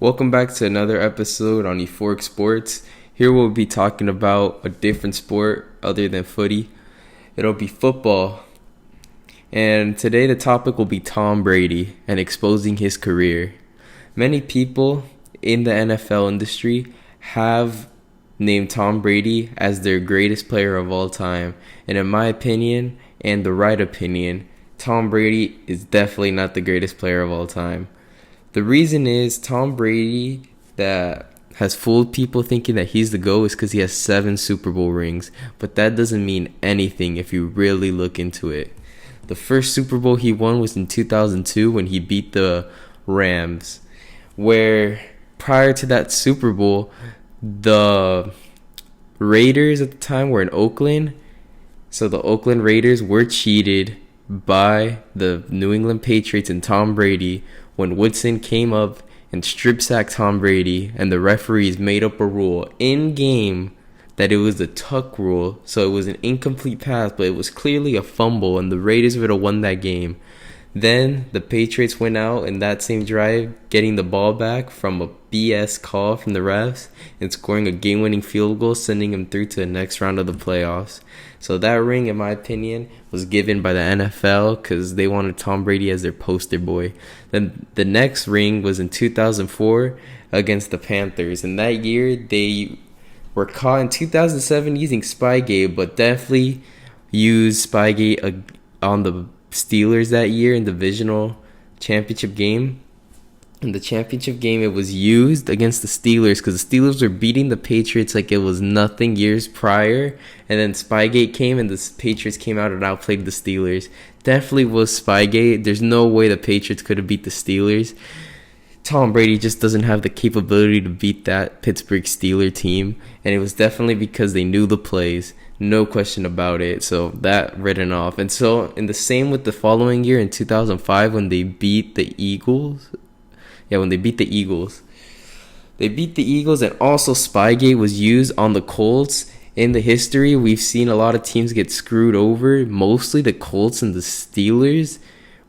Welcome back to another episode on Euphoric Sports. Here we'll be talking about a different sport other than footy. It'll be football. And today the topic will be Tom Brady and exposing his career. Many people in the NFL industry have named Tom Brady as their greatest player of all time. And in my opinion, and the right opinion, Tom Brady is definitely not the greatest player of all time. The reason is Tom Brady that has fooled people thinking that he's the GOAT is because he has 7 Super Bowl rings. But that doesn't mean anything if you really look into it. The first Super Bowl he won was in 2002 when he beat the Rams. Where prior to that Super Bowl, the Raiders at the time were in Oakland. So the Oakland Raiders were cheated by the New England Patriots and Tom Brady when Woodson came up and strip sacked Tom Brady, and the referees made up a rule in game that it was the tuck rule, so it was an incomplete pass, but it was clearly a fumble, and the Raiders would have won that game. Then the Patriots went out in that same drive, getting the ball back from a BS call from the refs and scoring a game-winning field goal, sending them through to the next round of the playoffs. So that ring, in my opinion, was given by the NFL because they wanted Tom Brady as their poster boy. Then the next ring was in 2004 against the Panthers. And that year, they were caught in 2007 using Spygate, but definitely used Spygate on the Steelers that year in the divisional championship game. In the championship game, it was used against the Steelers because the Steelers were beating the Patriots like it was nothing years prior. And then Spygate came and the Patriots came out and outplayed the Steelers. Definitely was Spygate. There's no way the Patriots could have beat the Steelers. Tom Brady just doesn't have the capability to beat that Pittsburgh Steelers team. And it was definitely because they knew the plays. No question about it. So that written off. And so in the same with the following year in 2005 when they beat the Eagles. When they beat the Eagles. They beat the Eagles, and also Spygate was used on the Colts. In the history, we've seen a lot of teams get screwed over, mostly the Colts and the Steelers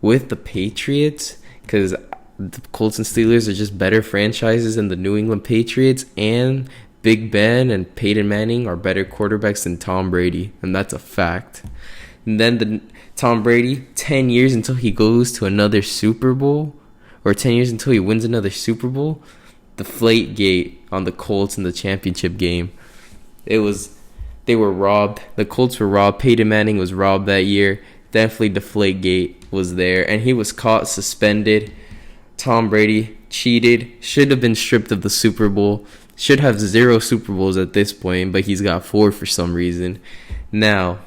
with the Patriots, because the Colts and Steelers are just better franchises than the New England Patriots, and Big Ben and Peyton Manning are better quarterbacks than Tom Brady, and that's a fact. And then Tom Brady, 10 years until he goes to another Super Bowl, or 10 years until he wins another Super Bowl, Deflategate on the Colts in the championship game. They were robbed. The Colts were robbed. Peyton Manning was robbed that year. Definitely Deflategate was there. And he was caught, suspended. Tom Brady cheated. Should have been stripped of the Super Bowl. Should have 0 Super Bowls at this point, but he's got 4 for some reason. Now,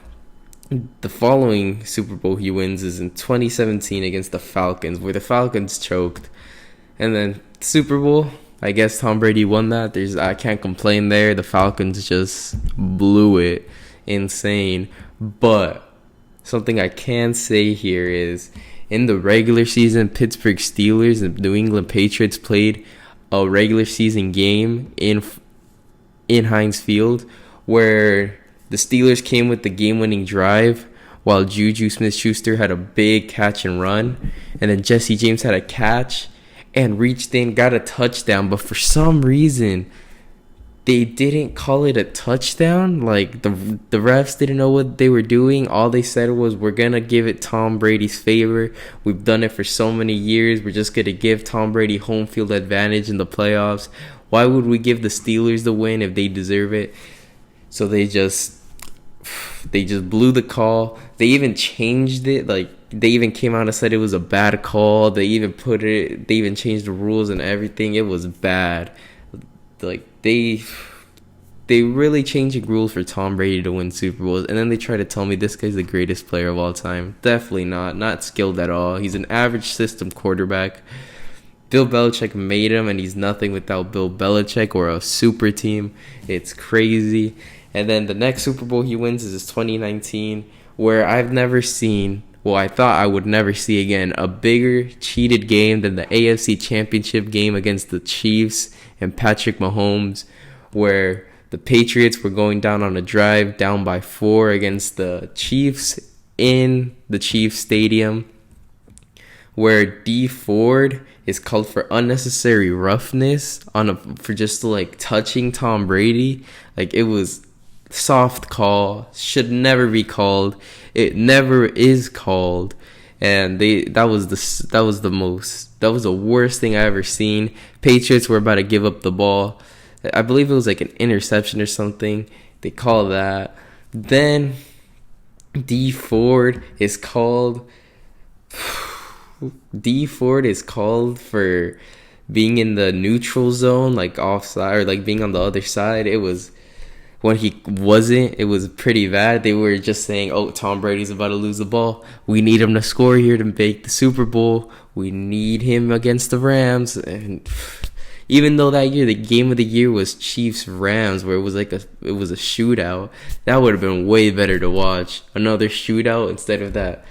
the following Super Bowl he wins is in 2017 against the Falcons, where the Falcons choked. And then Super Bowl, I guess Tom Brady won that. I can't complain there. The Falcons just blew it. Insane. But something I can say here is, in the regular season, Pittsburgh Steelers and New England Patriots played a regular season game in Heinz Field where the Steelers came with the game-winning drive while Juju Smith-Schuster had a big catch and run. And then Jesse James had a catch and reached in, got a touchdown. But for some reason, they didn't call it a touchdown. Like, the refs didn't know what they were doing. All they said was, we're going to give it Tom Brady's favor. We've done it for so many years. We're just going to give Tom Brady home field advantage in the playoffs. Why would we give the Steelers the win if they deserve it? So they just blew the call. They even changed it. Like, they even came out and said it was a bad call. They even changed the rules and everything. It was bad. Like, they really changing rules for Tom Brady to win Super Bowls. And then they try to tell me this guy's the greatest player of all time. Definitely not skilled at all. He's an average system quarterback. Bill Belichick made him, and he's nothing without Bill Belichick or a super team. It's crazy. And then the next Super Bowl he wins is 2019, where I've never seen, I thought I would never see again, a bigger cheated game than the AFC Championship game against the Chiefs and Patrick Mahomes, where the Patriots were going down on a drive, down by 4 against the Chiefs in the Chiefs Stadium, where D Ford is called for unnecessary roughness for just like touching Tom Brady. Like, it was soft call, should never be called. It never is called, and that was the worst thing I ever seen. Patriots were about to give up the ball. I believe it was like an interception or something. They call that. Then D Ford is called. D Ford is called for being in the neutral zone, like offside, or like being on the other side. It was, when he wasn't, it was pretty bad. They were just saying, oh, Tom Brady's about to lose the ball. We need him to score here to make the Super Bowl. We need him against the Rams. And even though that year, the game of the year was Chiefs-Rams, where it was a shootout, that would have been way better to watch. Another shootout instead of that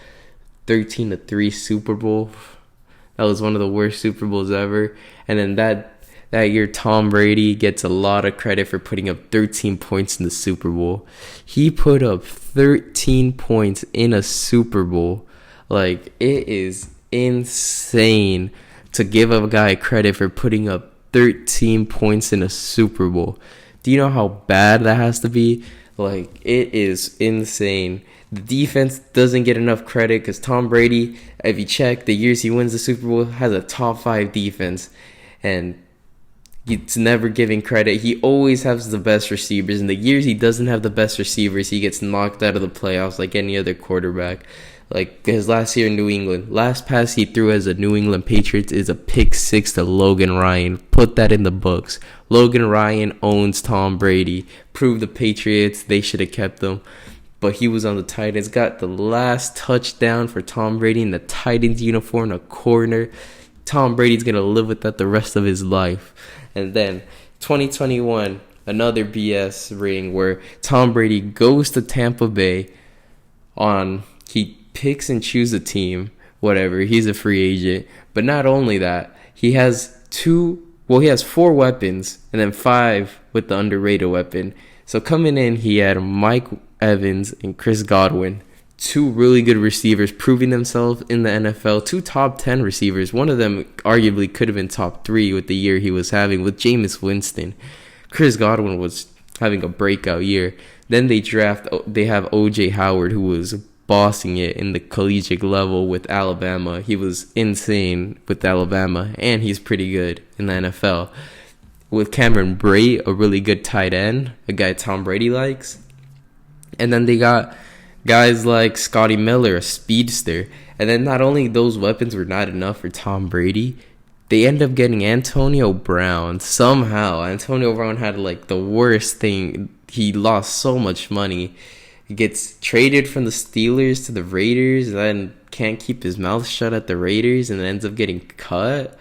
13-3 Super Bowl. That was one of the worst Super Bowls ever. And then that year, Tom Brady gets a lot of credit for putting up 13 points in the Super Bowl. He put up 13 points in a Super Bowl. Like, it is insane to give a guy credit for putting up 13 points in a Super Bowl. Do you know how bad that has to be? Like, it is insane. The defense doesn't get enough credit because Tom Brady, if you check the years he wins the Super Bowl, has a top 5 defense. And it's never giving credit. He always has the best receivers. In the years he doesn't have the best receivers, he gets knocked out of the playoffs like any other quarterback. Like his last year in New England, last pass he threw as a New England Patriots is a pick 6 to Logan Ryan. Put that in the books. Logan Ryan owns Tom Brady. Proved the Patriots they should have kept him. But he was on the Titans. Got the last touchdown for Tom Brady in the Titans uniform, a corner. Tom Brady's going to live with that the rest of his life. And then 2021, another BS ring where Tom Brady goes to Tampa Bay he picks and chooses a team, whatever. He's a free agent. But not only that, he has 4 weapons and then 5 with the underrated weapon. So coming in, he had Mike Evans and Chris Godwin, 2 really good receivers proving themselves in the NFL, 2 top 10 receivers. One of them arguably could have been top 3 with the year he was having with Jameis Winston. Chris Godwin was having a breakout year. Then they have O.J. Howard, who was bossing it in the collegiate level with Alabama. He was insane with Alabama, and he's pretty good in the NFL. With Cameron Brate, a really good tight end, a guy Tom Brady likes. And then they got guys like Scotty Miller, a speedster. And then not only those weapons were not enough for Tom Brady, they end up getting Antonio Brown. Somehow, Antonio Brown had like the worst thing. He lost so much money. He gets traded from the Steelers to the Raiders and then can't keep his mouth shut at the Raiders and ends up getting cut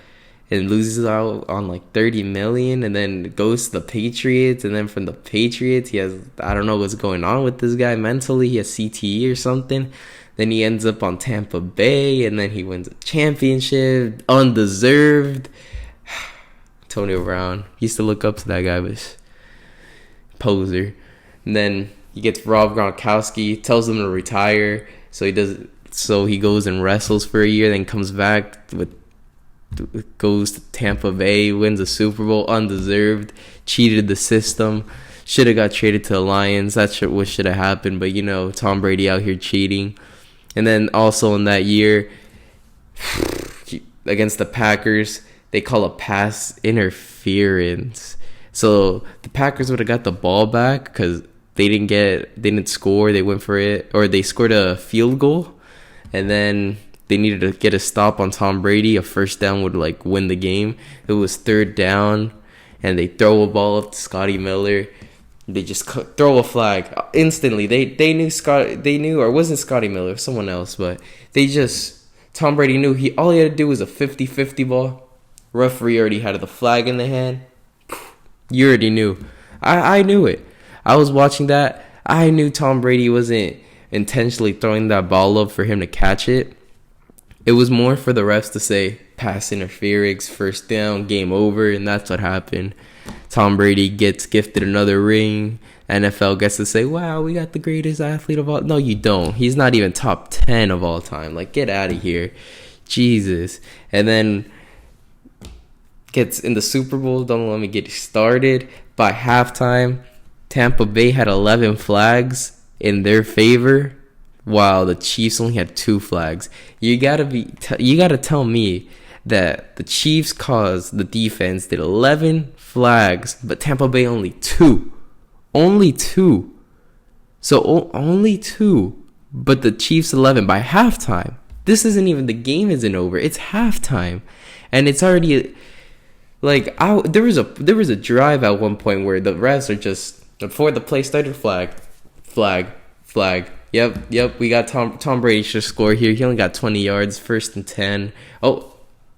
and loses out on like $30 million, and then goes to the Patriots, and then from the Patriots he has, I don't know what's going on with this guy mentally, he has CTE or something. Then he ends up on Tampa Bay, and then he wins a championship, undeserved. Antonio Brown, used to look up to that guy, but poser. And then he gets Rob Gronkowski, tells him to retire, so he goes and wrestles for a year, then comes back goes to Tampa Bay, wins a Super Bowl, undeserved, cheated the system, should have got traded to the Lions. That's what should have happened, but Tom Brady out here cheating. And then also in that year against the Packers, they call a pass interference. So the Packers would have got the ball back because they didn't score, they went for it, or they scored a field goal, and then they needed to get a stop on Tom Brady. A first down would win the game. It was 3rd down, and they throw a ball up to Scotty Miller. They just throw a flag instantly. They knew, or it wasn't Scotty Miller, it was someone else, but Tom Brady knew all he had to do was a 50-50 ball. Referee already had the flag in the hand. You already knew. I knew it. I was watching that. I knew Tom Brady wasn't intentionally throwing that ball up for him to catch it. It was more for the refs to say, pass interference, first down, game over, and that's what happened. Tom Brady gets gifted another ring. NFL gets to say, wow, we got the greatest athlete of all. No, you don't. He's not even top 10 of all time. Get out of here. Jesus. And then gets in the Super Bowl. Don't let me get started. By halftime, Tampa Bay had 11 flags in their favor, while the Chiefs only had 2 flags. You gotta tell me that the Chiefs caused the defense did 11 flags, but Tampa Bay only 2. Only 2. So only 2, but the Chiefs 11 by halftime. This isn't even, the game isn't over. It's halftime, and it's already like there was a drive at one point where the refs are just, before the play started, flag. Yep. We got Tom Brady should score here. He only got 20 yards, 1st and 10. Oh,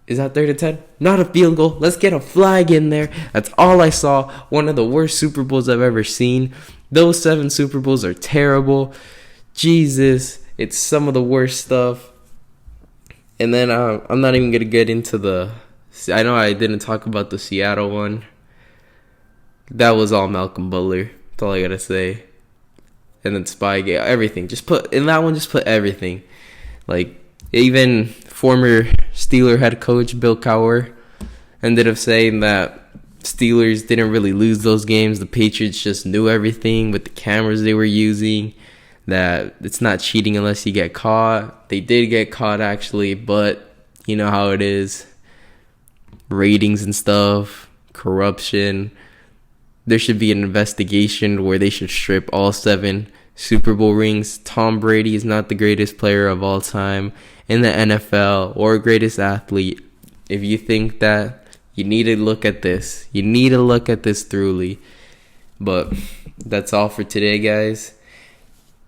is that 3rd and 10? Not a field goal. Let's get a flag in there. That's all I saw. One of the worst Super Bowls I've ever seen. Those 7 Super Bowls are terrible. Jesus, it's some of the worst stuff. And then I'm not even going to get into I know I didn't talk about the Seattle one. That was all Malcolm Butler. That's all I got to say. And then Spygate, everything. Just put everything. Like, even former Steeler head coach Bill Cowher ended up saying that Steelers didn't really lose those games. The Patriots just knew everything with the cameras they were using. That it's not cheating unless you get caught. They did get caught, actually, but you know how it is. Ratings and stuff, corruption. There should be an investigation where they should strip all 7 Super Bowl rings. Tom Brady is not the greatest player of all time in the NFL or greatest athlete. If you think that, you need to look at this. You need to look at this thoroughly. But that's all for today, guys.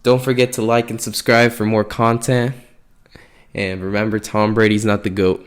Don't forget to like and subscribe for more content. And remember, Tom Brady's not the GOAT.